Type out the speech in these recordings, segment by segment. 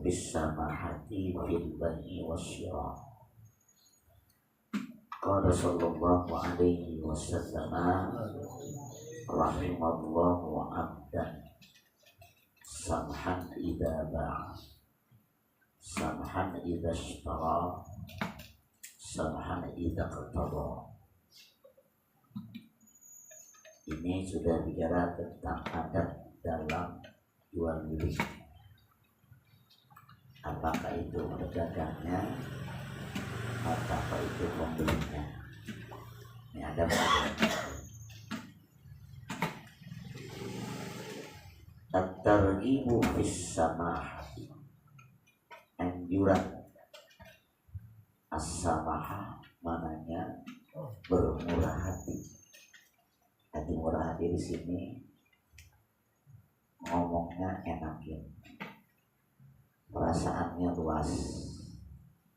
bisamahati fil bai'i wasyira. Qala sallallahu alaihi wasallam rahimallahu 'abdan samhan idza ba'a samhan idza ishtara samhan idza qtada. Ini sudah bicara tentang adab dalam jual beli. Apakah itu pedagangnya atau itu pembelinya? Ini adab. At-targhibu fis samahati, anjuran. As-samahah mananya bermurah hati. Hati murah hati di sini ngomongnya enakin, perasaannya luas,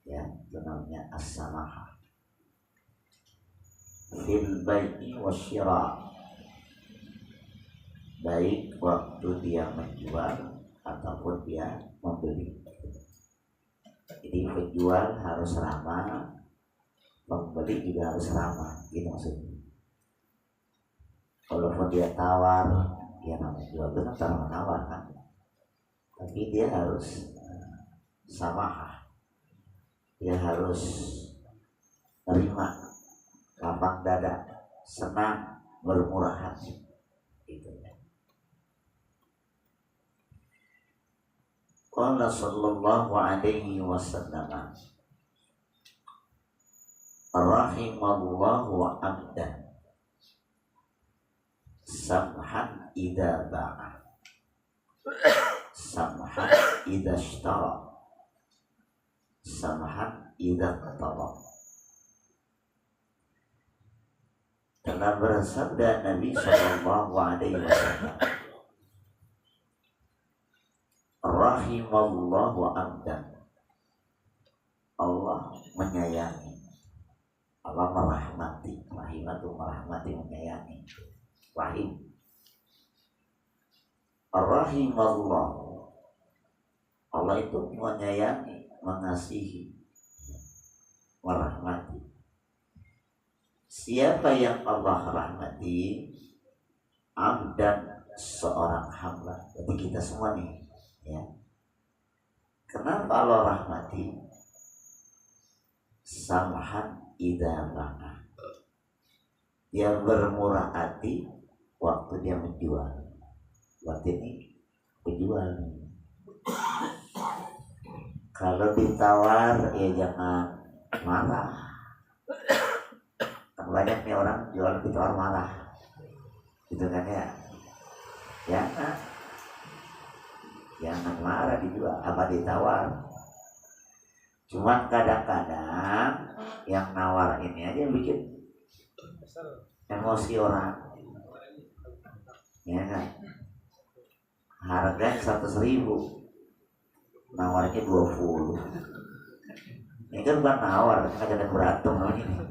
ya, itu namanya as-samahah. Fil bai'i wasyira, baik waktu dia menjual ataupun dia membeli. Jadi penjual harus ramah, pembeli juga harus ramah, gitu maksudnya. Walaupun dia tawar, dia namanya jual beli kan tawar kan, tapi dia harus samahah, dia harus terima, lapang dada, senang, bermurah hati, gitu. Qala sallallahu alaihi wasallam rahimallahu 'abdan samhan idza ba'a samhan idza ishtara samhan idza qtada. Telah bersabda Nabi sallallahu alaihi wasallam, rahimallahu 'abdan, Allah menyayangi, Allah merahmati. Rahimatu merahmati, menyayangi. Rahim. Rahimallah, Allah itu menyayangi, mengasihi, merahmati. Siapa yang Allah rahmati? Abdan, seorang hamba. Jadi kita semua nih, ya. Kenapa Allah rahmati? Samhan idza ba'a, dia bermurah hati waktu dia menjual. Waktu ini penjual. Kalau ditawar ya jangan marah. Banyak nih orang jual ditawar marah, gitu kan ya? Jangan marah dijual, apa ditawar. Cuman kadang-kadang yang nawar ini aja bikin emosi orang, ya kan? Harga 100.000, nawarnya 20. Ini kan bukan nawar, kadang-kadang berantem ini.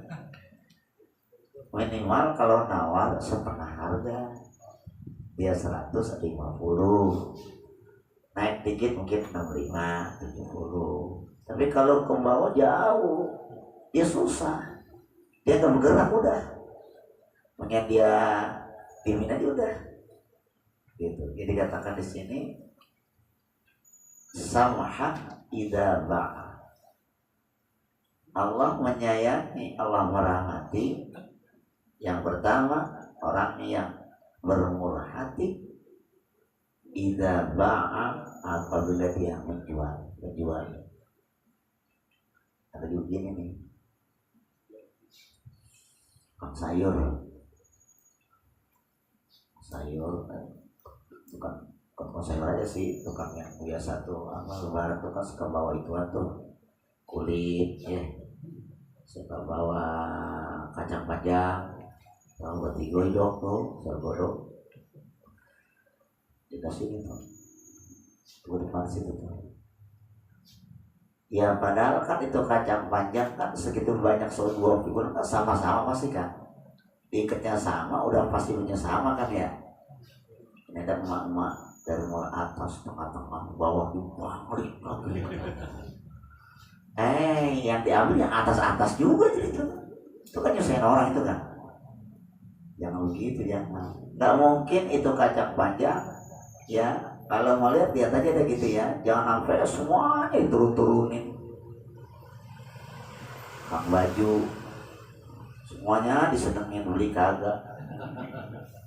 Minimal kalau nawar setengah harga, dia 100, 50, naik dikit mungkin 65, 70. Tapi kalau ke bawah jauh, dia susah, dia nggak bergerak udah. Mungkin dia dimin aja udah, gitu. Jadi katakan di sini samhan idza ba'a, Allah menyayangi, Allah merahmati. Yang pertama, orang yang bermurah hati idza ba'a, apabila dia menjual. Ada juga gini nih, sayur, tukang sayur aja sih, tukang yang biasa tuh, lebaran tuh kan suka bawa ituan tuh, kulit, ya, suka bawa kacang panjang, kalau buat digodok tuh, godok, dikasih gitu, tuh depan situ tuh. Ya padahal kan itu kacang panjang kan segitu banyak soal 20 kan sama-sama pasti kan, diikatnya sama, udah pasti punya sama kan ya. Ini ada emak-emak dari mulai atas, tengah-tengah, bawah dibalik lagi. Yang diambil yang atas-atas juga jadi itu kan nyusahin orang itu kan. Jangan begitu ya. Nggak mungkin itu kacang panjang ya. Kalau mau lihat aja deh gitu ya. Jangan sampai semuanya diturun-turunin. Kang baju semuanya disenengin, beli kagak.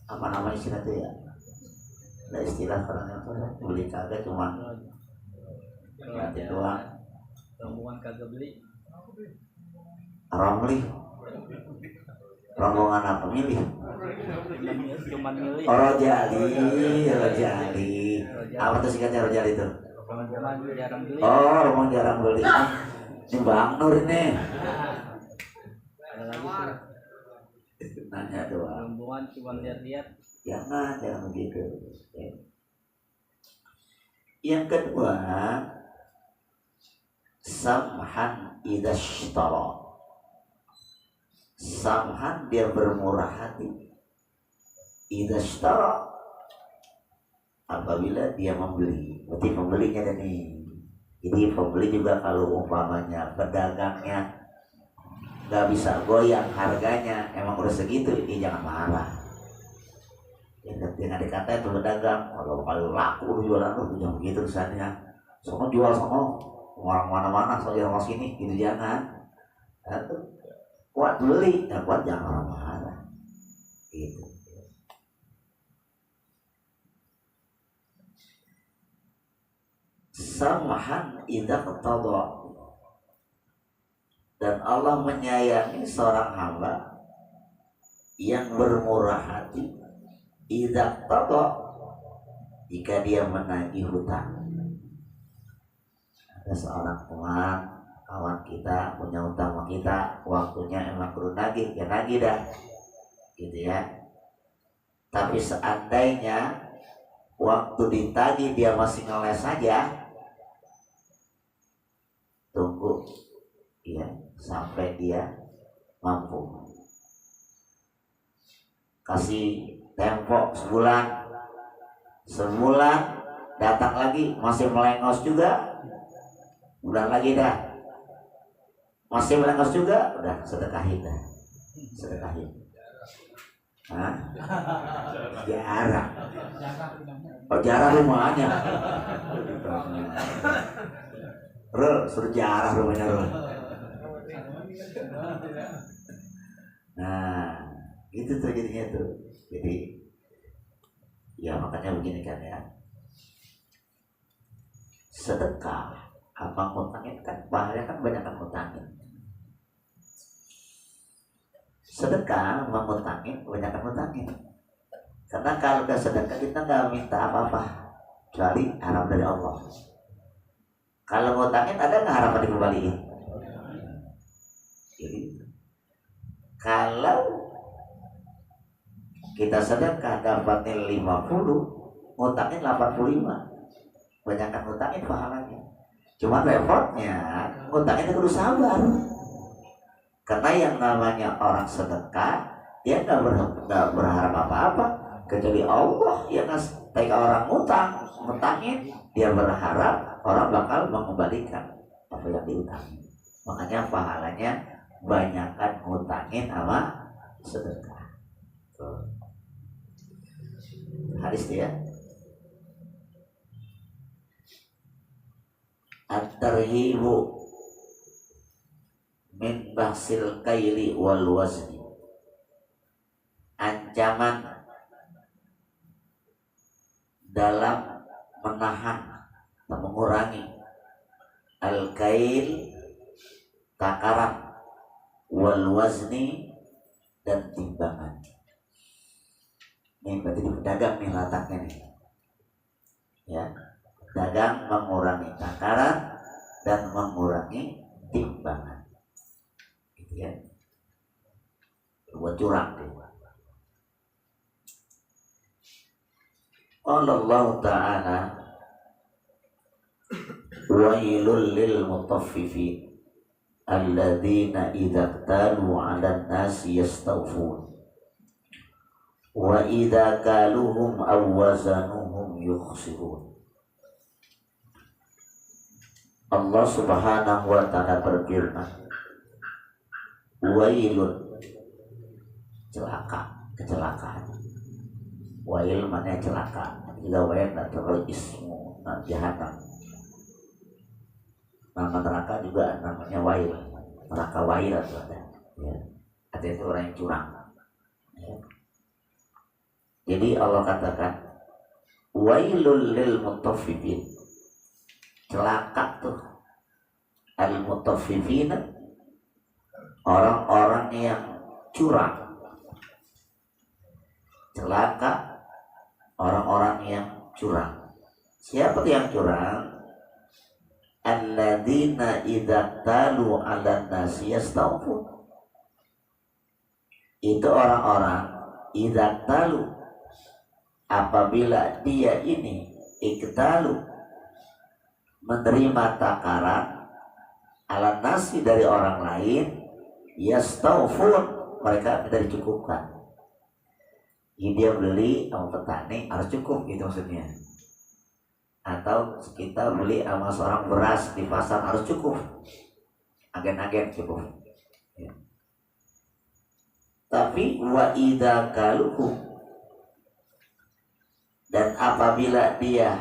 Apa namanya istilah itu ya? Ada istilah orangnya apa ya? Beli kagak cuma nanti doang. Rombongan kagak beli. Romli. Rombongan apa milih? Cuman milih. Rojali. Apa tuh singkatnya Rojali itu? Rombongan jarang beli. Rombongan jarang beli. Ini Bang Nur ini. Ada lagi tuh. Nanya doang. Rombongan cuma lihat-lihat. Jangan begitu. Yang kedua, samhan idza ishtara. Samhan dia bermurah hati. Idza ishtara apabila dia membeli. Berarti pembelinya ada nih. Jadi pembeli juga kalau umpamanya pedagangnya nggak bisa goyang harganya, emang udah segitu, ini jangan marah. Dengan dikata itu pedagang, kalau laku jualan lu jangan begitu kesannya. Soalnya jual sono orang mana-mana, soalnya orang sini, gitu jangan. Kuat beli, kuat jangan marah. Gitu. Samahan idza qtada. Dan Allah menyayangi seorang hamba yang bermurah hati idza qtada, jika dia menagih hutang. Ada seorang teman, kawan kita punya hutang sama kita, waktunya emang perlu nagih, ya nagih dah, gitu ya. Tapi seandainya waktu ditagih dia masih ngeles saja, tunggu ya sampai dia mampu. Kasih tempo sebulan datang lagi masih melengos juga, bulan lagi dah masih melengos juga, udah sedekahin. Jarang. Jarang rumahnya. Suruh jarah rumahnya Nah, itu tuh jadinya tuh. Jadi ya makanya begini kan ya. Sedekah apa ngutangin kan bahaya kan, banyak kan ngutangin. Sedekah mengutangin, banyak kan ngutangin. Karena kalau ke sedekah kita nggak minta apa-apa kecuali harap dari Allah. Kalau ngutangin ada nggak harapan dikembaliin? Jadi kalau kita sedekah dapatin 50, ngutangin 85, banyakkan ngutangin pahalanya. Cuma repotnya ngutangin itu kudu sabar. Karena yang namanya orang sedekah dia nggak berharap apa-apa kecuali Allah yang ngasih orang ngutangin, dia berharap orang bakal mengembalikan apa yang diutangi. Makanya pahalanya banyakkan ngutangin sama sedekah. Hadis dia. At-tarhibu min bahsil kaili wal wazni. Ancaman dalam menahan atau mengurangi al-kail takaran, wal wazni dan timbangan. Ini berarti di pedagang nih letaknya nih. Ya, dagang mengurangi takaran dan mengurangi timbangan. Gitu ya. Buat curang deh. Allah Ta'ala wailul lil mutaffifin alladzina idza talu 'alan nasi yastawfun wa idza kaluhum aw wazanuhum yukhsirun. Allah Subhanahu wa taala berfirman, wailun, celaka, kecelakaan. Wail mana celaka, juga wail atau ismu jahanam. Nama neraka juga namanya wail, neraka wail artinya. Ya. Artinya itu orang yang curang. Ya. Jadi Allah katakan, wailul lil mutaffifin. Celaka tuh al mutaffifin, orang-orang yang curang. Celaka orang-orang yang curang. Siapa yang curang? Alladzina idza talu 'alan nasi yastawfun. Itu orang-orang idza talu, apabila dia ini iktalu, menerima takaran, 'alan nasi dari orang lain, yastawfun, mereka tidak dicukupkan. Jadi dia beli sama petani harus cukup gitu maksudnya. Atau kita beli sama seorang beras di pasar harus cukup. Agen-agen cukup. Ya. Tapi wa idza kaluhu, dan apabila dia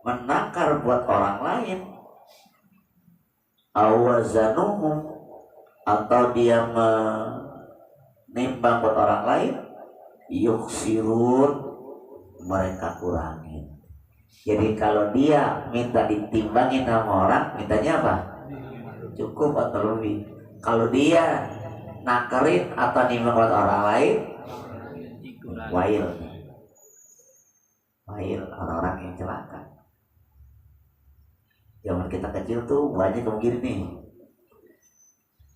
menakar buat orang lain, awazanuhum, atau dia menimbang buat orang lain, yuksirun, mereka kurangin. Jadi kalau dia minta ditimbangin sama orang, mintanya apa? Cukup atau lebih. Kalau dia nakarin atau nimbang buat orang lain, wail. Wail, orang-orang yang celaka. Zaman kita kecil tuh banyak yang begini nih.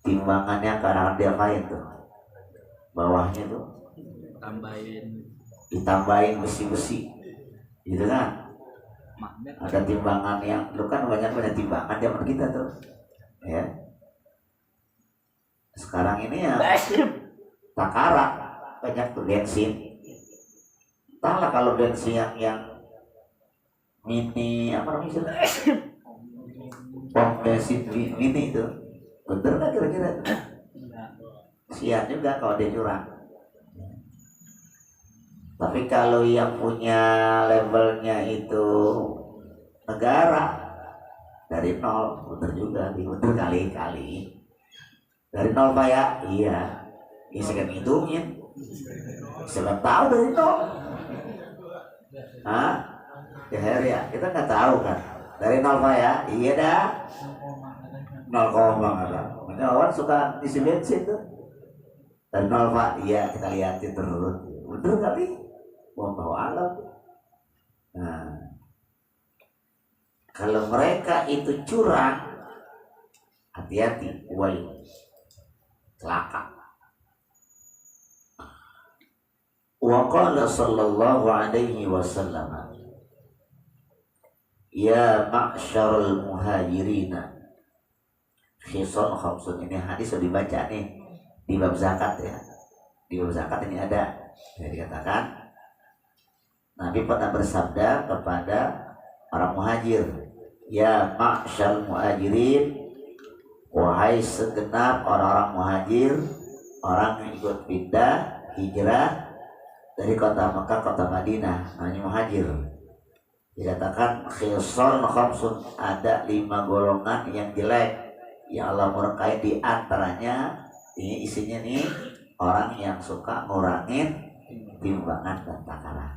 Timbangannya kadang dia main tuh. Bawahnya tuh ditambahin besi-besi gitu kan. Ada timbangan yang lu kan banyak timbangan zaman kita tuh ya. Sekarang ini ya takaran banyak tuh bensin. Entahlah kalau bensin yang mini apa namanya, pom bensin mini itu bener nggak kira-kira? Sian juga kalau dia curang. Tapi kalau yang punya labelnya itu negara, dari nol, bener juga, bener kali-kali. Dari nol Pak ya? Iya. Ini saya ngitungin. Saya tahu dari nol. Hah? Ya, kita nggak tahu kan. Dari nol Pak ya? Iya dah. 0, orang suka isi bensin tuh. Dari nol Pak? Iya, kita liatin terus. Bener kali? Wallahu a'lam. Nah, kalau mereka itu curang, hati-hati, wail, celaka. Wa qala sallallahu alaihi wasallam, ya ma'syarul muhajirina khisun khamsun. Ini hadis sudah dibaca nih di bab zakat ya. Di bab zakat ini ada yang dikatakan Nabi pernah bersabda kepada orang muhajir, ya ma'syal muhajirin, wahai segenap orang-orang muhajir, orang yang ikut pindah hijrah dari kota Mekah kota Madinah, namanya muhajir. Dikatakan khisun khamsun, ada 5 golongan yang jelek yang Allah murkai, di antaranya ini isinya nih orang yang suka ngurangin timbangan dan takaran.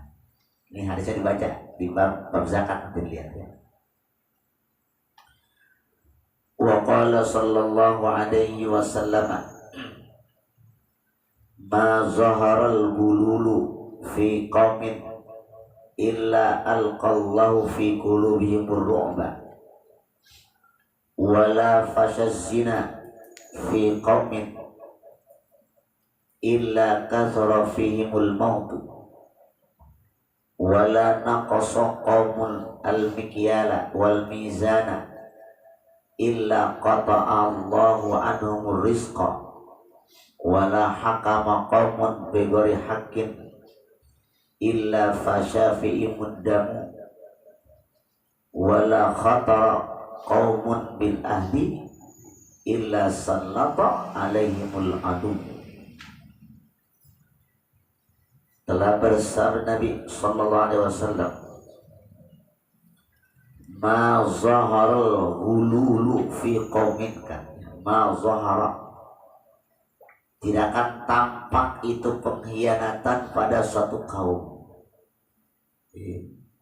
Ini hadisnya dibaca di bab zakat, nanti lihat ya. Wa qala sallallahu alaihi wasallam, ma zaharal bululu fi qaumin illa alqallahu fi qulubihim ar-ru'ba wala fashaz zina fi qaumin illa kathara fihimul maut wala naqasa qaumul al-mikyala wal mizana illa qata'a Allahu anhumur rizqa wala hakama qaumun bighairi haqqin illa fasha fihi muddamu wala khatara qaumun bil ahdi illa sallata alaihimul adu. Telah bersabda Nabi sallallahu alaihi wasallam, ma zaharal hululu fi qaumin, kan ma zahara, tidak akan tampak itu pengkhianatan pada suatu kaum.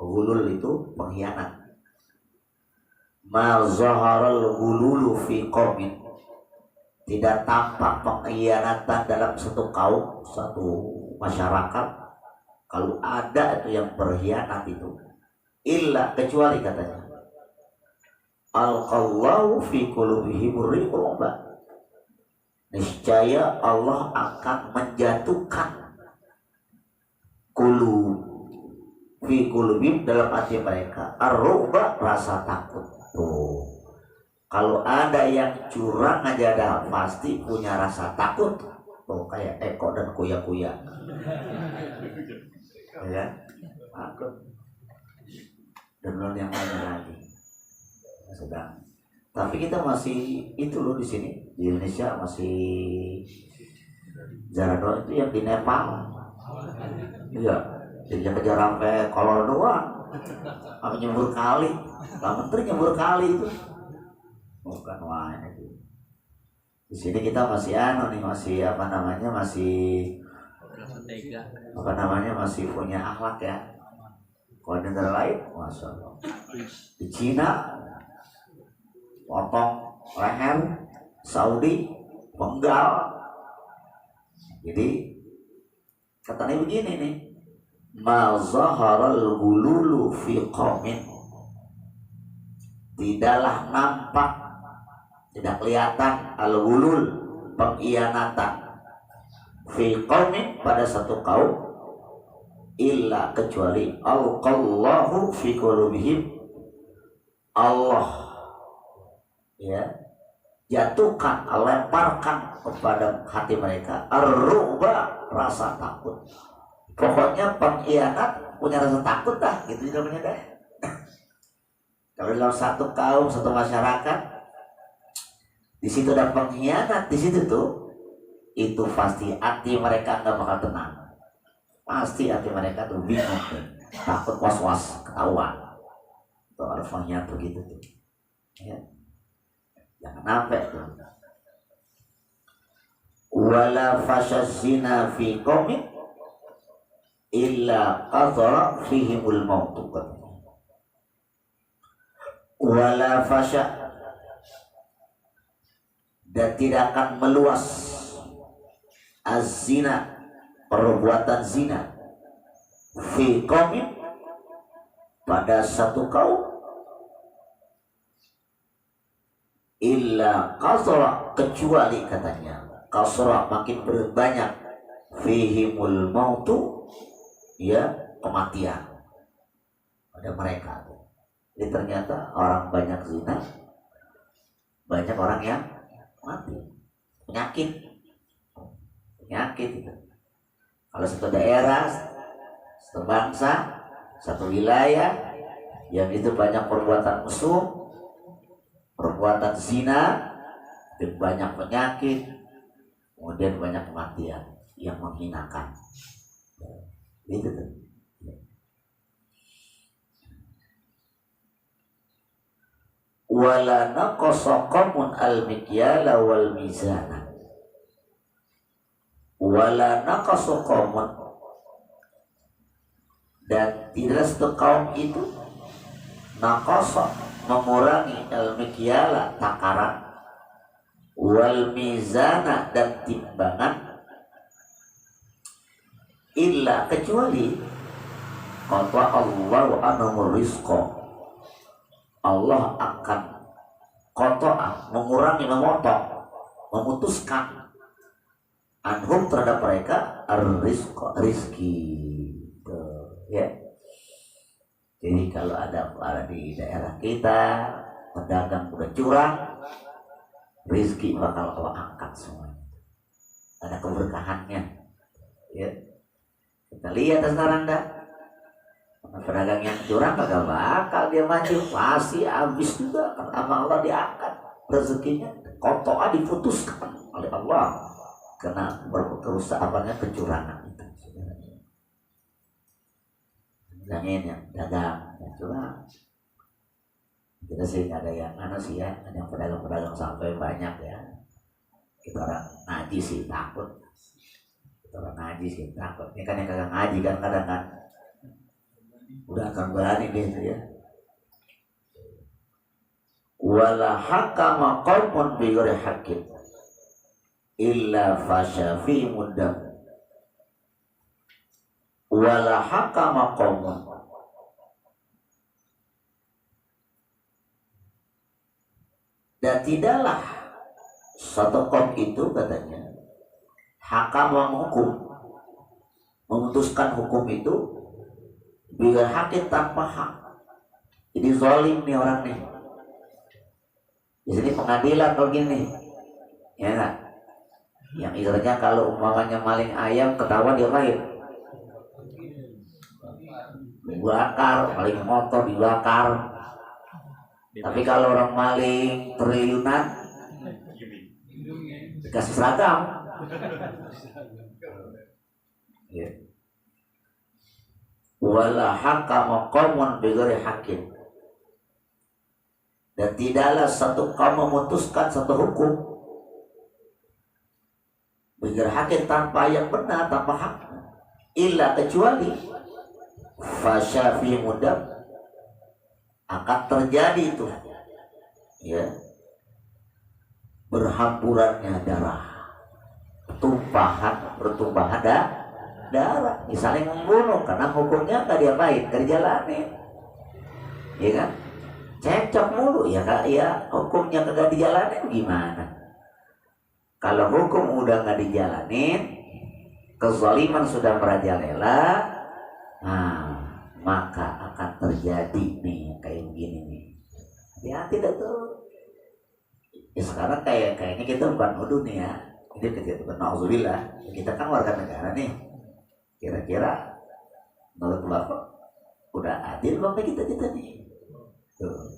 Hulul itu pengkhianat. Ma zaharal hululu fi qaumin, tidak tampak pengkhianatan dalam satu kaum, satu masyarakat. Kalau ada itu yang berkhianat itu, illa, kecuali katanya, alqallahu fi qulubihim riqba, niscaya Allah akan menjatuhkan qulub fi qulubihim, dalam hati mereka, ar-ru'ba, rasa takut. Tuh, kalau ada yang curang aja dah pasti punya rasa takut. Tuh, kayak Eko dan Kuya-Kuya, ya, takut. Dan belum yang lain lagi. Sedang. Tapi kita masih itu loh di sini di Indonesia masih Jarado itu yang di Nepal. Iya, jadi kejar sampai kolor doang. Apa nyembur kali? Pak Menteri nyembur kali itu. Bukan wah itu. Di sini kita masih masih masih punya akhlak ya. Kalau di negara lain, masya Allah. Di Cina potong leher, Saudi penggal. Jadi katanya begini nih, ma zaharal hululu fi qaumin, tidaklah nampak, tidak kelihatan al-hulul, pengkhianatan, fi qaumin, pada satu kaum, illa, kecuali alqallahu fi qulubihim, Allah ya jatuhkan, lemparkan kepada hati mereka ar-ru'ba, rasa takut. Pokoknya pengkhianat punya rasa takut dah, gitu namanya dah. Kalau dalam satu kaum, satu masyarakat, di situ ada pengkhianat, di situ tuh, itu pasti hati mereka nggak bakal tenang. Pasti hati mereka tuh bingung, takut, was-was, ketahuan. Tuh ada pengkhianat begitu tuh. Ya. Jangan sampai tuh. Wala fasyazina fi qaumin illa qadara fihimul maut. Wala fasya, dan tidak akan meluas az-zina, perbuatan zina, fi qaumin, pada satu kaum, illa kasra, kecuali katanya kasra, makin berbanyak, fihimul mautu, ya, kematian pada mereka. Jadi ternyata orang banyak zina, banyak orang yang mati, penyakit itu. Kalau satu daerah, satu bangsa, satu wilayah yang itu banyak perbuatan mesum, perbuatan zina, dan banyak penyakit, kemudian banyak kematian yang menghinakan. Itu tuh. Wala naqasa qaumun al-mikyala wal mizana. Wala naqasa qaumun, dan tidak satu kaum itu naqasa, mengurangi, al-mikyala, takaran, wal mizana, dan timbangan, illa, kecuali qata Allahu anhum rizqa, Allah akan qata'a, mengurangi, memotong, memutuskan, anhum, terhadap mereka, ar-rizqa, rizki. Ya. Jadi kalau ada di daerah kita pedagang udah curang, rezeki bakal Allah angkat semua. Ada keberkahannya. Ya. Kita lihat sekarang dah, pedagang yang curang kagak bakal dia maju, pasti habis juga sama Allah diangkat rezekinya, kotoa diputuskan oleh Allah karena kerusakannya kecurangan itu. Bilangin yang dagang, yang curang. Kita sih ada yang sih ya, ada yang pedagang-pedagang sampai banyak ya. Kita orang ngaji sih takut. Kita orang ngaji sih takut. Ini kan yang kagak ngaji kan kadang kan udah akan berani dia itu ya. Wala hakama qaumun bi ghairi haqqin illa fasha fi mudam. Wala hakama qaumun, dan tidaklah satu kaum itu katanya hakam menghukum, memutuskan hukum itu biar hakim tanpa hak. Jadi zalim nih orang nih. Di sini pengadilan begini, ya kan? Yang istilahnya kalau umpamanya maling ayam ketahuan dia main, dibakar, maling motor dibakar. Tapi kalau orang maling triliunan dikasih seragam. Ya. Wala hakama qaumun bighairi haqqin, dan tidaklah satu kaum memutuskan satu hukum bighairi haqqin tanpa yang benar, tanpa hak, illa kecuali fasya fi mudam, akan terjadi itu ya, berhamburannya darah, pertumpahan darah, misalnya membunuh karena hukumnya nggak diapain, nggak dijalanin, ya kan? Cekcok mulu ya kak, ya hukumnya nggak dijalanin gimana? Kalau hukum udah nggak dijalanin, kezaliman sudah merajalela, nah maka akan terjadi nih kayak begini nih. Ya tidak tuh. Ya sekarang kayaknya kita bukan nuduh nih ya. Ini kita bukan nauzubillah. Kita kan warga negara nih. Kira-kira menurut Bapak udah adil bang kita nih. Tuh.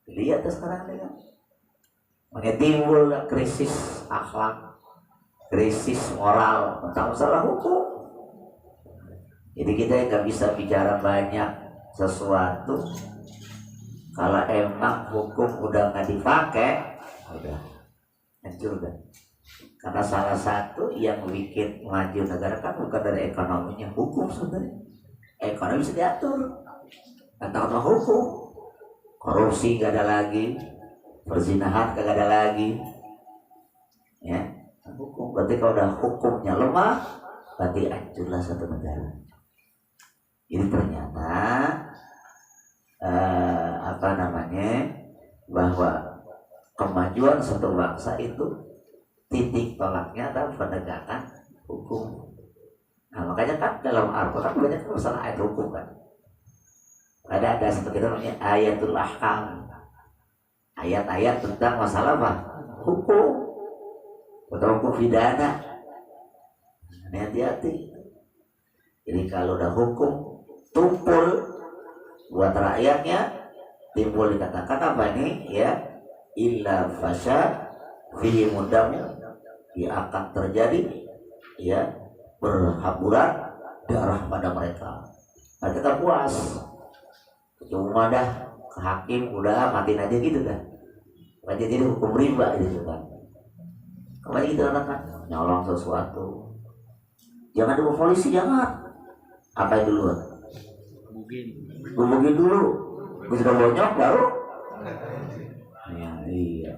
Lihat tuh sekarang nih kan. Makanya timbul krisis akhlak, krisis moral tentang masalah hukum. Jadi kita nggak bisa bicara banyak sesuatu kalau emang hukum udah nggak dipakai, udah hancur kan. Karena salah satu yang bikin maju negara kan bukan dari ekonominya, hukum sebenarnya. Ekonomi bisa diatur, kata-kata hukum. Korupsi nggak ada lagi, perzinahan nggak ada lagi, ya. Hukum berarti kalau udah hukumnya lemah, berarti hancurlah satu negara. Ini ternyata bahwa kemajuan satu bangsa itu titik tolaknya adalah penegakan hukum. Nah makanya kan dalam Al-Quran banyak masalah ayat hukum kan. Ada seperti itu namanya ayatul ahkam, ayat-ayat tentang masalah apa? Hukum atau hukum pidana. Hati-hati. Jadi kalau udah hukum tumpul buat rakyatnya, timbul dikatakan apa ini ya, illa fasya fi mudam, ya akan terjadi ya berhamburan darah pada mereka. Nah kita puas, cuma dah ke hakim udah matiin aja gitu kan, aja jadi hukum riba gitu kan. Kembali kita katakan nyolong sesuatu, jangan dulu polisi, jangan. Apa yang duluan? Bugin dulu. Sudah bonyok baru. Ya, iya.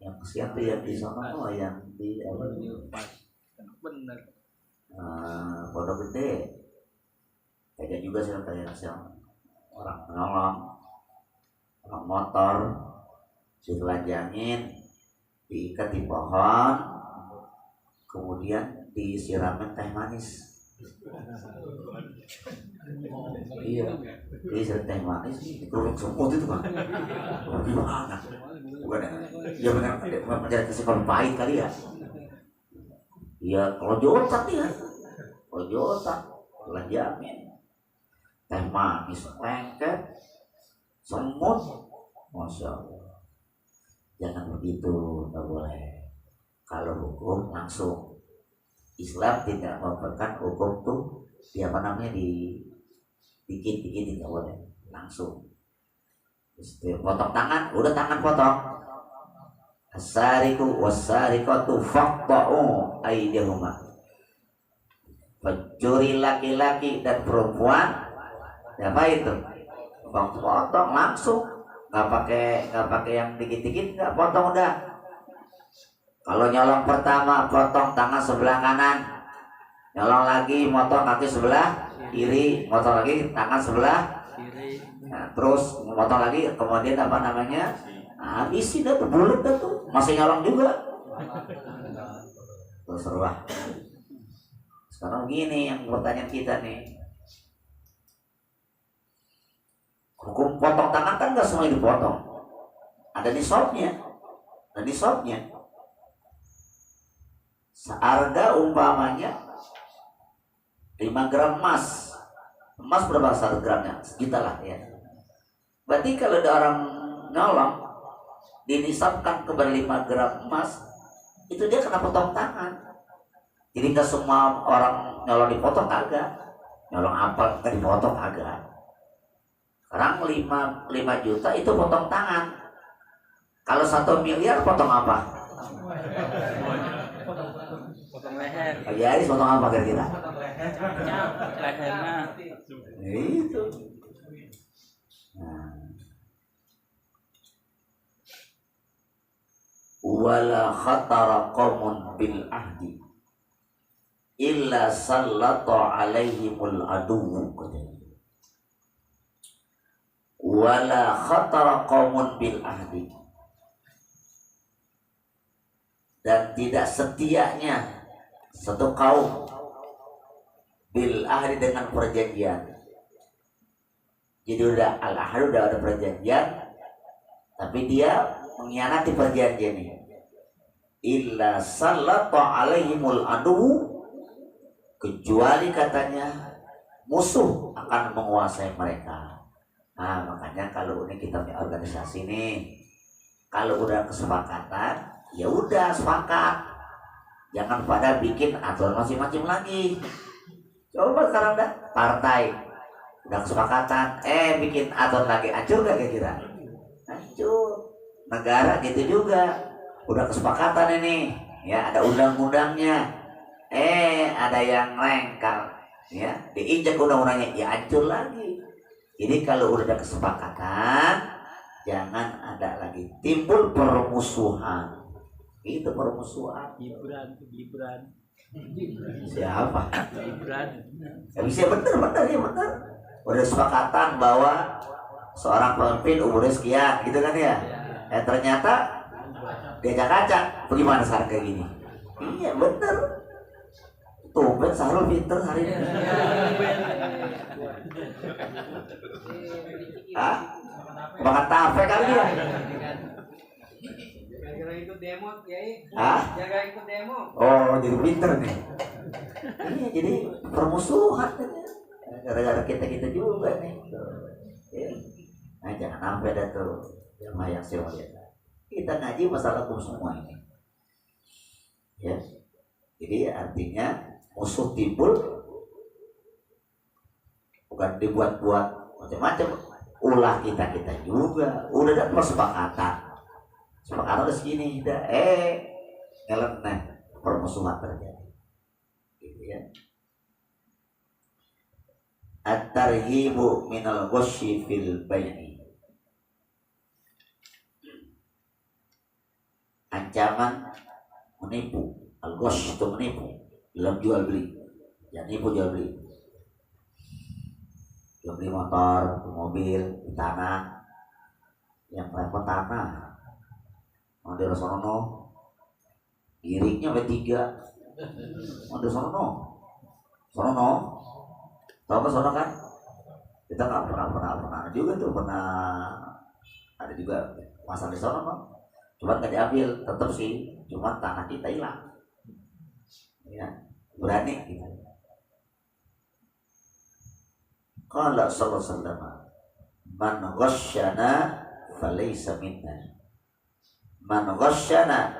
Yang siapa yang di sana? Oh, yang di benar. Pondok Gede. Kayak juga sih kayak orang menolong, orang motor, ditelanjangin, diikat di pohon, kemudian disiramin teh manis. Iya, disiramin teh manis, dikeruk semut itu kan. Gimana? Bukan ya benar, mencari kesukaan pahit kali ya. Iya, kalau jotak ya, ojotan, bulan jamin, teh manis, lengket, semut, masya Allah. Jangan begitu, nggak boleh. Kalau hukum langsung, Islam tidak memberikan hukum tuh, apa namanya dikit-dikit nggak boleh, langsung. Potong tangan, udah tangan potong. As-sariqu was-sariqatu faqta'u aydihuma. Pencuri laki-laki dan perempuan, apa itu? Potong langsung, nggak pakai yang dikit-dikit, nggak, potong udah. Kalau nyolong pertama potong tangan sebelah kanan, nyolong lagi motong kaki sebelah kiri, motong lagi tangan sebelah kiri, nah, terus motong lagi, kemudian apa namanya, habisin dah tuh, bulat dah tuh, masih nyolong juga. Terus seruah. Sekarang gini yang pertanyaan kita nih, hukum potong tangan kan nggak semua dipotong, ada nisabnya, seharga umpamanya 5 gram emas berapa 1 gramnya? Sejuta lah ya. Berarti kalau ada orang nyolong dinisabkan kepada 5 gram emas, itu dia kena potong tangan. Jadi nggak semua orang nyolong dipotong, kagak. Nyolong apa nggak dipotong, kagak. Sekarang 5 juta itu potong tangan. Kalau 1 miliar potong apa? potong leher, Pagi hari potong apa kira-kira? lehernya. Itu. Nah. Wala khatara qaumun bil ahdi illa sallata alaihimul adu. Wala khatara qaumun bil ahdi, dan tidak setianya satu kaum bil ahdi dengan perjanjian. Jadi udah al-ahd, udah ada perjanjian, tapi dia mengkhianati perjanjian ini. Illa sallata alaihimul adu, kecuali katanya musuh akan menguasai mereka. Nah, makanya kalau ini kita punya organisasi nih, kalau udah kesepakatan, ya udah sepakat. Jangan pada bikin aturan masing-masing lagi. Coba sekarang dah partai udah kesepakatan, bikin aturan lagi, hancur gak kira-kira? Hancur. Negara gitu juga, udah kesepakatan ini, ya ada undang-undangnya, ada yang lengkal, ya diinjak undang-undangnya, ya hancur lagi. Jadi kalau udah ada kesepakatan, jangan ada lagi timbul permusuhan. Itu permusuhan. Gibran. Siapa? Gibran. Ya bisa, bener ya. Udah kesepakatan bahwa seorang pemimpin umurnya sekian, gitu kan ya. Ternyata diacak-acak. Bagaimana sekarang kayak gini? Iya bener. Tumben Sahrul pinter hari ini. Hah? Makan tape kali dia. Gara-gara ikut demo, Kiai. Hah? Gara-gara ikut demo. Oh, jadi pinter nih. Iya, jadi permusuhan. Gara-gara kita juga nih. Nah, jangan sampai ada tuh yang saya lihat. Kita ngaji masalah hukum semua ini. Ya. Jadi artinya musuh timbul bukan dibuat-buat macam-macam, ulah kita juga udah ada kesepakatan udah segini, udah ngeleneh, permusuhan terjadi, gitu ya. At-tarhibu minal ghasyi fil bai'i, ancaman menipu. Al-ghash itu menipu dalam jual beli, ya nipu jual beli. Jual beli motor, mobil, di tanah, yang repot tanah, mau di Rosono, giringnya B3, mau di Sono, tahu kan Sono kan? Kita nggak pernah juga tuh, pernah ada juga masalah di Sono, cuma nggak diambil, tetap sih, cuma tanah kita hilang. Ya, berani gitu. Qala sallallahu alaihi wasallam, man ghasyana falaysa minna. Man ghasyana,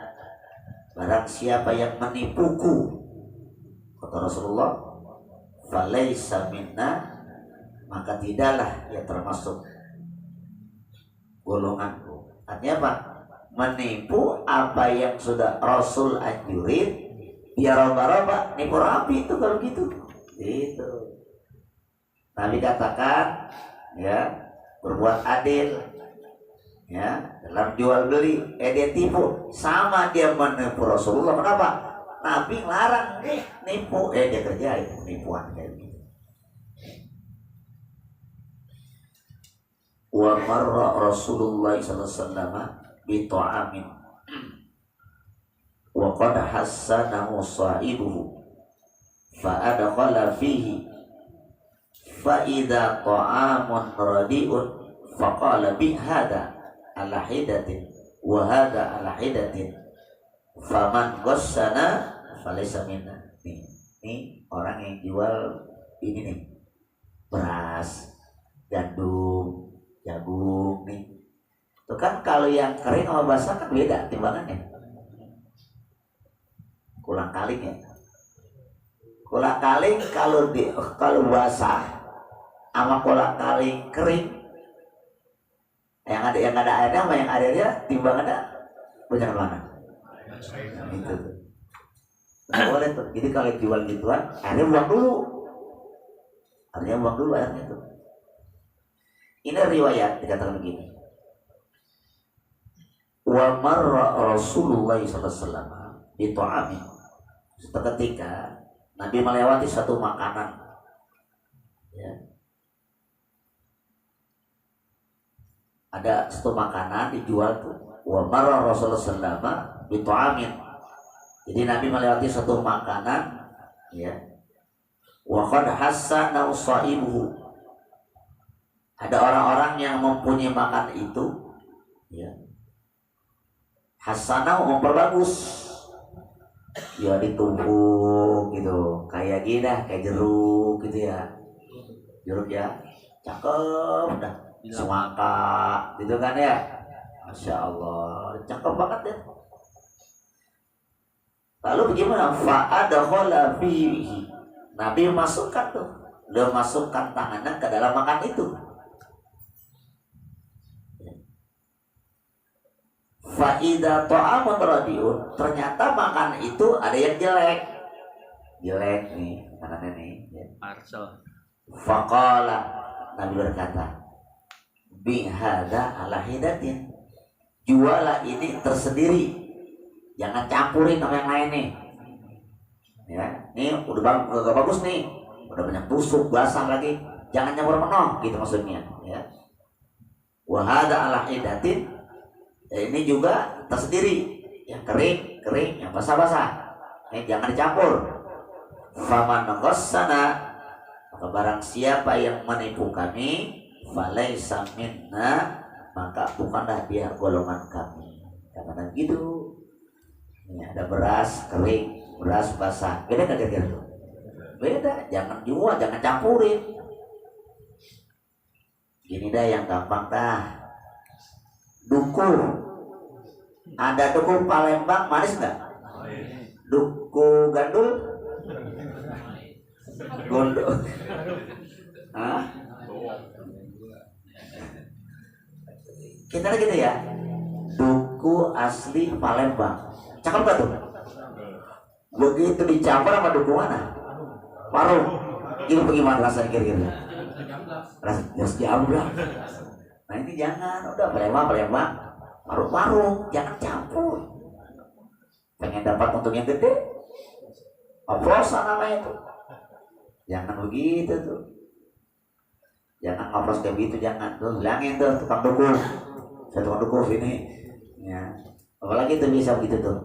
barang siapa yang menipuku, kata Rasulullah, falaysa minna, maka tidaklah ia termasuk golonganku. Artinya apa? Menipu apa yang sudah Rasul anjurin, dia roba-roba, nipu rapi itu kalau gitu. Itu. Nabi katakan, ya, berbuat adil, ya, dalam jual beli. Dia tipu, sama dia menipu Rasulullah. Kenapa? Nabi larang nipu, dia kerjain penipuan kayak gitu. Wa marra Rasulullah sallallahu alaihi wasallam bi ta'amin wa qad hassanahu sahibuhu fa adkhala fihi fa idza ta'amun radi'un fa qala bi hada ala hidatin wa hada ala hidatin faman ghassana falaysa minna. Nih orang yang jual ini nih, beras, gandum, jagung nih. Itu kan kalau yang kering sama basah kan beda timbangannya. Kulang kaling ya. Kulang kaling kalau basah sama kulang kaling kering, yang ada airnya sama yang ada airnya timbangannya banyak mana? Itu tuh. Nah, boleh tuh. Jadi kalau jual gituan, airnya buang dulu. Airnya buang dulu airnya tuh. Ini riwayat dikatakan begini. Wa marra Rasulullah sallallahu alaihi wasallam bi ta'amin. Seketika Nabi melewati satu makanan, ya. Ada satu makanan dijual tuh. Wa marra Rasulullah sallallahu alaihi wasallam bi ta'amin. Jadi Nabi melewati satu makanan, ya. Wa qad hassana sahibuhu. Ada orang-orang yang mempunyai makan itu, ya, hasanah memperbagus, ya, ditumbuk gitu, kayak gini dah, kayak jeruk gitu ya, jeruk ya, cakep dah, semangka gitu kan ya, masya Allah, cakep banget ya. Lalu bagaimana? Fa'adakhala fihi, Nabi masukkan tuh, dia masukkan tangannya ke dalam makan itu. Fa'idha ta'amun radiun, ternyata makan itu ada yang jelek nih makanannya nih, ya. Parcel. Faqala, Nabi berkata, bihada ala hidatin, jualah ini tersendiri, jangan campurin sama yang lain nih, ya. Ini udah bagus nih, udah banyak tusuk basah lagi, jangan nyampur menoh gitu maksudnya, ya. Wahada ala hidatin, ini juga tersendiri, yang kering, yang basah, jangan dicampur. Faman ghassana, maka barang siapa yang menipu kami, falaysa minna, maka bukanlah dia golongan kami. Katakan gitu. Ini ada beras kering, beras basah, beda kan kira-kira itu? Beda, jangan jual, jangan campurin. Gini dah yang gampang dah. Duku, ada duku Palembang manis nggak? Duku gandul, gondol, hah? Kita gitu ya. Duku asli Palembang, cakep gak tuh? Begitu dicampur sama duku mana? Warung. Ini bagaimana rasanya kira-kira? Rasanya jamblang. Nah ini jangan, udah Palembang, warung, jangan campur. Pengen dapat untung yang gede, oplosan namanya itu. Jangan begitu tuh. Jangan ngoplos kayak begitu, jangan. Tuh bilangin tuh tukang duku, saya tukang duku ini, ya. Apalagi tuh bisa begitu tuh.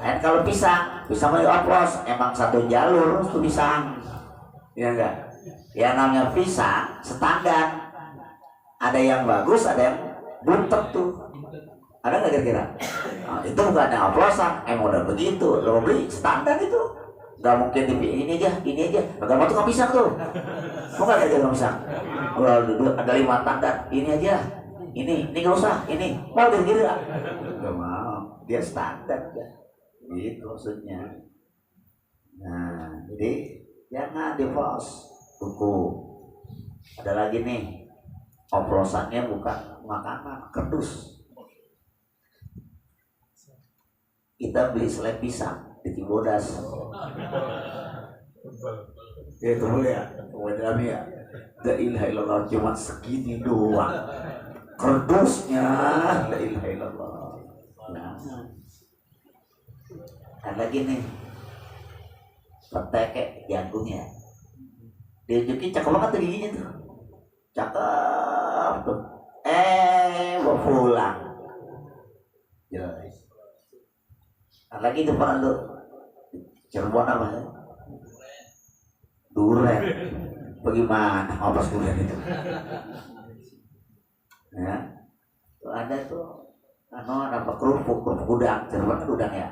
Lain kalau pisang mau oplos, emang satu jalur tuh pisang, ya enggak? Ya namanya pisang standar, ada yang bagus, ada yang buntet tuh, ada nggak kira-kira? Nah, itu bukannya oplosan, emang udah begitu, lo beli standar itu, nggak mungkin ini aja, agama tuh nggak bisa tuh, mau nggak aja nggak bisa. Ada 5 tanda, ini aja, ini nggak usah, ini mau gini nggak? Nggak mau, dia standar ya, gitu maksudnya. Nah, jadi jangan di-post buku. Ada lagi nih, oplosannya bukan makanan, kardus. Kita beli selai pisang di Cibodas. Ya itu boleh ya, wajar ya. La ilaha illallah cuma segini doang. Kardusnya la ilaha illallah. Nah, ada lagi nih, peteke jagungnya. Diunjukin cakep banget tuh giginya tuh, cakep tuh. Bawa pulang. Jelas. Ada lagi itu pernah lu Cirebon apa ya? Duren. Bagaimana apa duren itu? Ya, tuh ada tuh, apa kerupuk udang, Cirebon kan udang ya.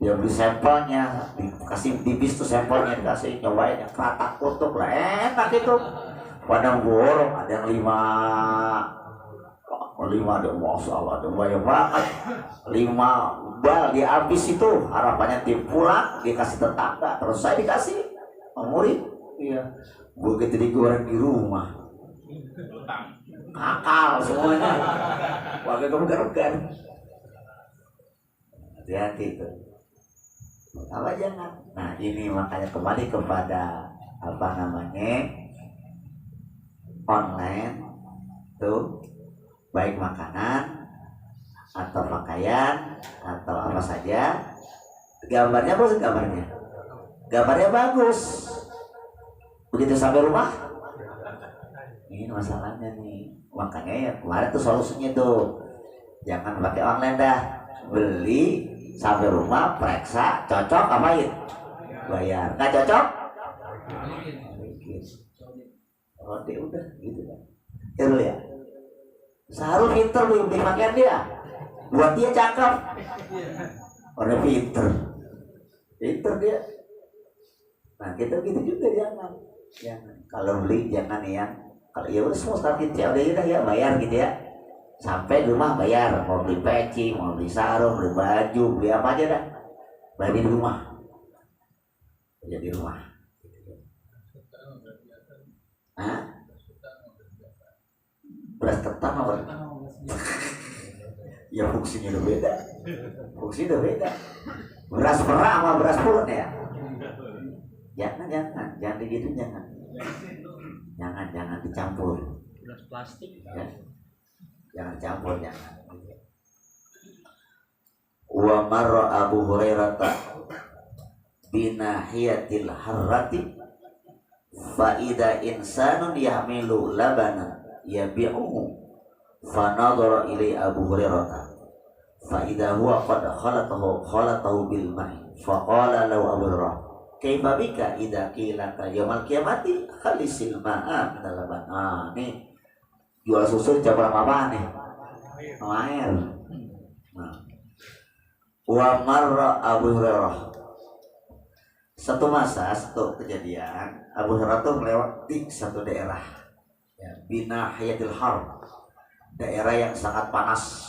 Dia beli sampelnya, dikasih dibis tuh sampelnya, dikasih nyobain yang katak kutuk lah, enak itu. Padang borong ada yang 5 ada, masya Allah, ada banyak banget. 5 bal dia habis itu, harapannya tim pulang dikasih tetangga, terus saya dikasih murid. Iya, gue gitu digoreng di rumah, kakal semuanya, pakai kebukan. Hati-hati itu. Apa jangan. Nah ini makanya kembali kepada apa namanya online tuh, baik makanan atau pakaian atau apa saja, gambarnya bagus, gambarnya bagus. Begitu sampai rumah, ini masalahnya nih. Makanya ya kemarin tuh solusinya tuh, jangan pakai online dah, beli sampai rumah, periksa, cocok apain, bayar. Nggak cocok, roti udah gitu kan. Itu ya. Seharusnya pinter beli pakaian dia, buat dia cakep. Orang pinter dia. Nah kita gitu juga jangan. Kalau beli jangan yang, kalau ya udah semua sekarang kita udah ya bayar gitu ya. Sampai rumah bayar, mau beli peci, mau beli sarung, beli baju, beli apa aja dah, bayar di rumah. Jadi rumah. Hah? Beras ketan apa? Ya fungsinya udah beda. Beras merah sama beras pulen ya. Jangan begitu, jangan dicampur. Beras plastik. Ya. Jangan campur, jangan. Wa marra Abu Hurairah binahiyatil harrati fa idza insanun yahmilu labana yabi'uhu fa nadhara ilai Abu Hurairah fa idza huwa qad khalatahu bil ma'i fa qala lahu Abu Hurairah kaifa bika idza qila ka yaumil qiyamati khalisil ma'a min laban. Nih jual susu coba apa nih? Air. Nah. Wa marra Abu Hurairah. Satu masa, satu kejadian, Abu Hurairah tuh melewati satu daerah, ya, binahiyatil har, daerah yang sangat panas.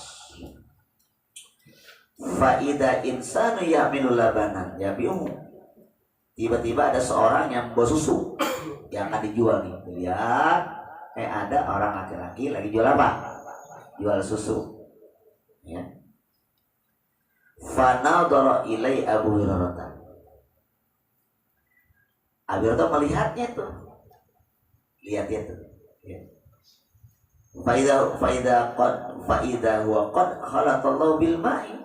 Fa idza insanu ya'milu labanan yabi'u. Tiba-tiba ada seorang yang bawa susu yang akan dijual nih. Lihat. Ada orang laki-laki lagi jual apa? Jual susu. Ya. Fanadhara ilai Abu Hurairah. Abu Hurairah melihatnya tuh. Lihatnya tuh. Ya. Faida huwa qad khalatallahu bil ma'i.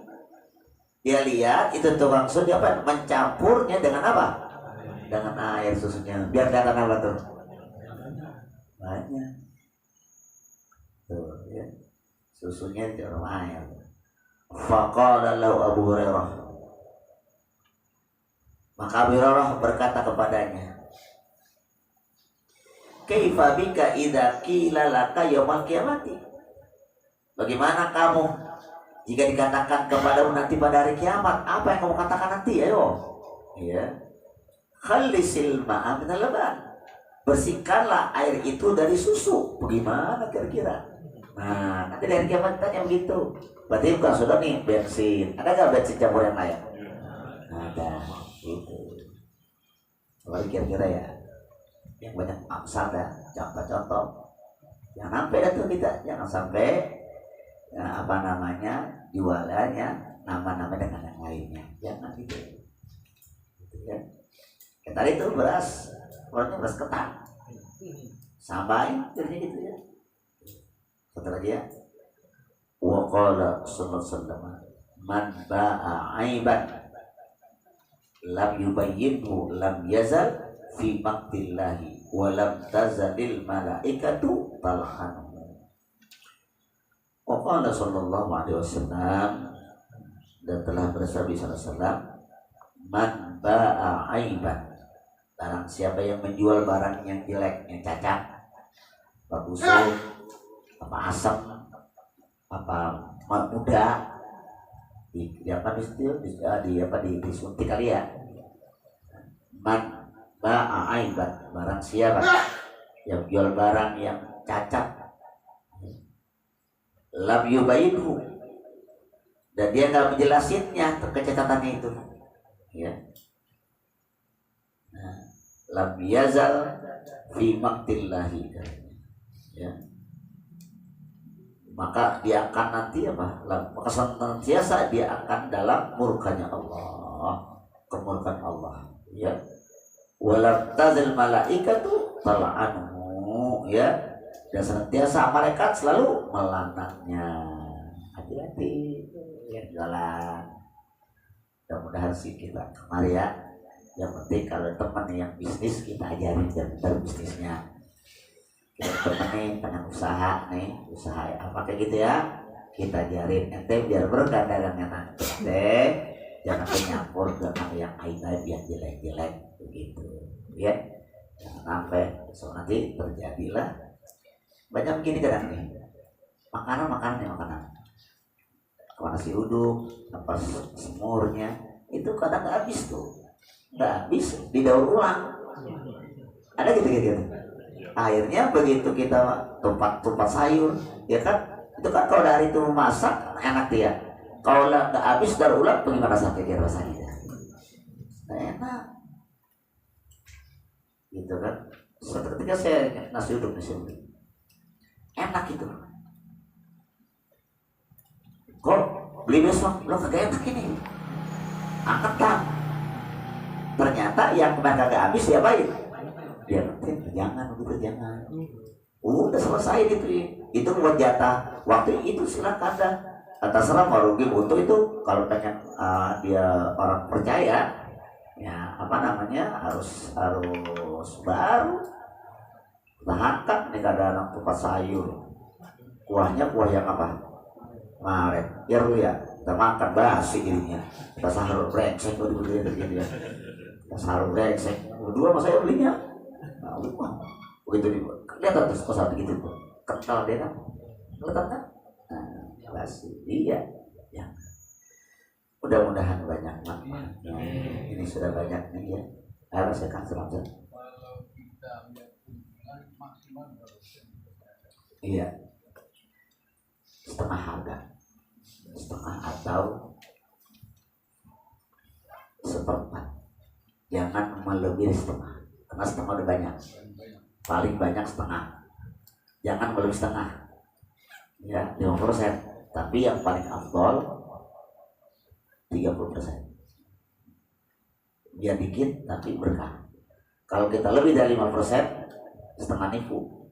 Dia lihat itu tukang susu apa? Mencampurnya dengan apa? Dengan air susunya. Biar datang apa tuh? Banyak tuh ya, susunya dalam air. Faqala lahu Abu Hurairah, maka Abu Hurairah berkata kepadanya, kaifa bika idza qila laka yaumil qiyamati, bagaimana kamu jika dikatakan kepadamu nanti pada hari kiamat, apa yang kamu katakan nanti? Ayo Ya, khalisil ma'a minal laban. Bersihkanlah air itu dari susu. Bagaimana kira-kira? Nah, nanti dari kiamat tanya begitu. Berarti bukan sudah nih bensin. Ada nggak bensin campur yang lain? Ada. Gitu. Coba kira-kira ya. Yang banyak amsal ya, contoh-contoh. Jangan sampai itu kita, jangan sampai ya, apa namanya jualannya nama-nama dengan yang lainnya. Jangan gitu. Gitu ya. Ya, tadi itu beras ketan. Sampai jadinya gitu ya. Satu lagi ya. Wa qala sallallahu alaihi wasallam man ba'a aiban lam yubayyinhu lam yazal fi maqtillahi wa lam tazalil malaikatu talhanuhu. Wa qala sallallahu alaihi wasallam, dan telah bersabda sallallahu alaihi wasallam, man ba'a aiban, barang siapa yang menjual barang yang jelek, yang cacat, apa busuk, apa asam, apa muda, disuntik kali ya. Man ba'a aiban, barang siapa yang jual barang yang cacat, lam yubayinhu, dan dia nggak menjelasinnya kecacatannya itu, ya. Nah, lam yazal fi maqtillahi, ya. Maka dia akan nanti apa? Maka senantiasa dia akan dalam murkanya Allah, kemurkaan Allah, ya. Walam tazil malaikatu tal'anuhu, ya. Dan senantiasa malaikat selalu melanaknya. Hati-hati yang jualan. Mudah-mudahan sih kita kemari ya. Yang penting kalau teman yang bisnis kita ajarin dan benar bisnisnya. Kita teman nih pengen usaha nih, usaha apa kayak gitu ya. Kita ajarin ente biar berkah dagangnya nanti. Jangan nyampur dengan yang aib-aib yang jelek-jelek begitu, ya. Jangan sampai so nanti terjadilah banyak begini kadang nih. Makanan nasi uduk, apa semurnya itu kadang nggak habis tuh, nggak habis didaur ulang. Ada gitu. Akhirnya begitu kita tupat sayur, ya kan, itu kan kalau dari itu masak enak dia. Kalau nggak habis daur ulang, bagaimana sampai dia rasanya? Nah, enak, gitu kan. Suatu ketika saya nasi uduk di sini, enak itu. Kok beli besok, lo kagak enak ini, angkat kan. Ternyata yang kemarin kagak habis dia baik. Dia jangan begitu, jangan. Udah selesai itu buat jatah waktu itu, silakan dah. Terserah mau rugi untung itu kalau pengen dia orang percaya ya, apa namanya, harus baru tahankan nih. Ada anak tupat sayur, kuahnya kuah yang apa kemarin ya lu ya, kita makan basi jadinya, kita sahur brengsek begini ya, kita sahur brengsek berdua mas saya belinya. Nah, begitu lihat terus kosa begitu tuh kental dia kan, letak kan. Nah, basi iya ya. Mudah-mudahan banyak manfaatnya. Ini sudah banyak nih ya. Harus saya kan selamat. Iya. Setengah harga, setengah atau seperempat. Jangan melebihi setengah, karena setengah udah banyak. Paling banyak setengah. Jangan melebihi setengah. Ya, 5%. Tapi yang paling afdol 30%. Biar dikit tapi berkah. Kalau kita lebih dari 5%, setengah nipu.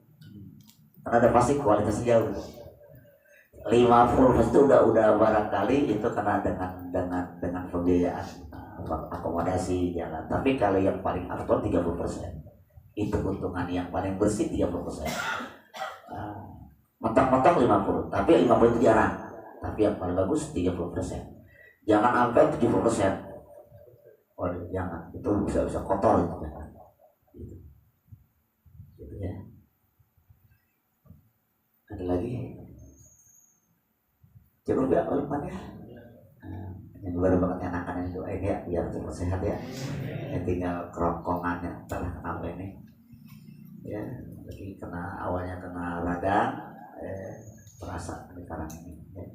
Karena ada pasti kualitasnya jauh. 50% itu udah barangkali itu karena dengan pembiayaan akomodasi jalan. Tapi kalau yang paling afdol 30%. Itu keuntungan yang paling bersih 30%. Mentok-mentok 50, tapi 50 itu jarang. Tapi yang paling bagus 30%. Jangan sampai 70%. Waduh, jangan. Itu bisa kotor itu kan. Gitu ya. Ada lagi? Cukup ya, Pak ya. yang baru banget enakan yang doain ya biar cepat sehat ya. Yang tinggal kerongkongannya entahlah kenapa ini ya, lagi kena awalnya kena radang terasa sekarang ini ya.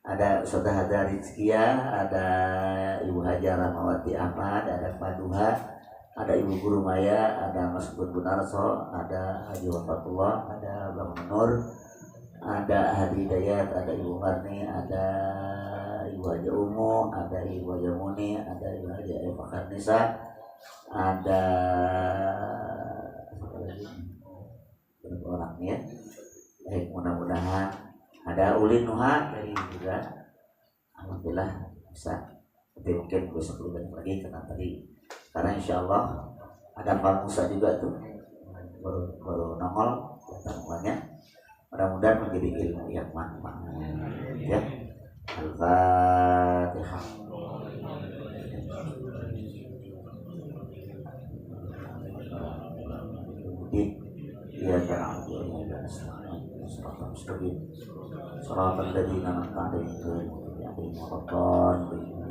Ada Saudara Rizkia, ada Ibu Hajar Ramawati Ahmad, ada Pak Duha, ada Ibu Guru Maya, ada Mas Gun Gunarso, ada Haji Wafatullah, ada Bang Nur, ada Hadi Dayat, ada Ibu Marni, ada Ibu Haji Umu, ada Ibu Haji Muni, ada Ibu Haji Eva Karnisa, ada berapa orang ya? Baik, mudah-mudahan ada Ulin Nuha dari juga, alhamdulillah bisa. Tapi mungkin besok lebih banyak lagi karena insya Allah ada Pak Musa juga tuh baru nongol temuannya. Mudah-mudahan menjadi ilmu yang manfaat ya. Al-Fatihah. Ya karena Salat al-ladina an'amta alaihim ghairil maghdubi alaihim waladdallin.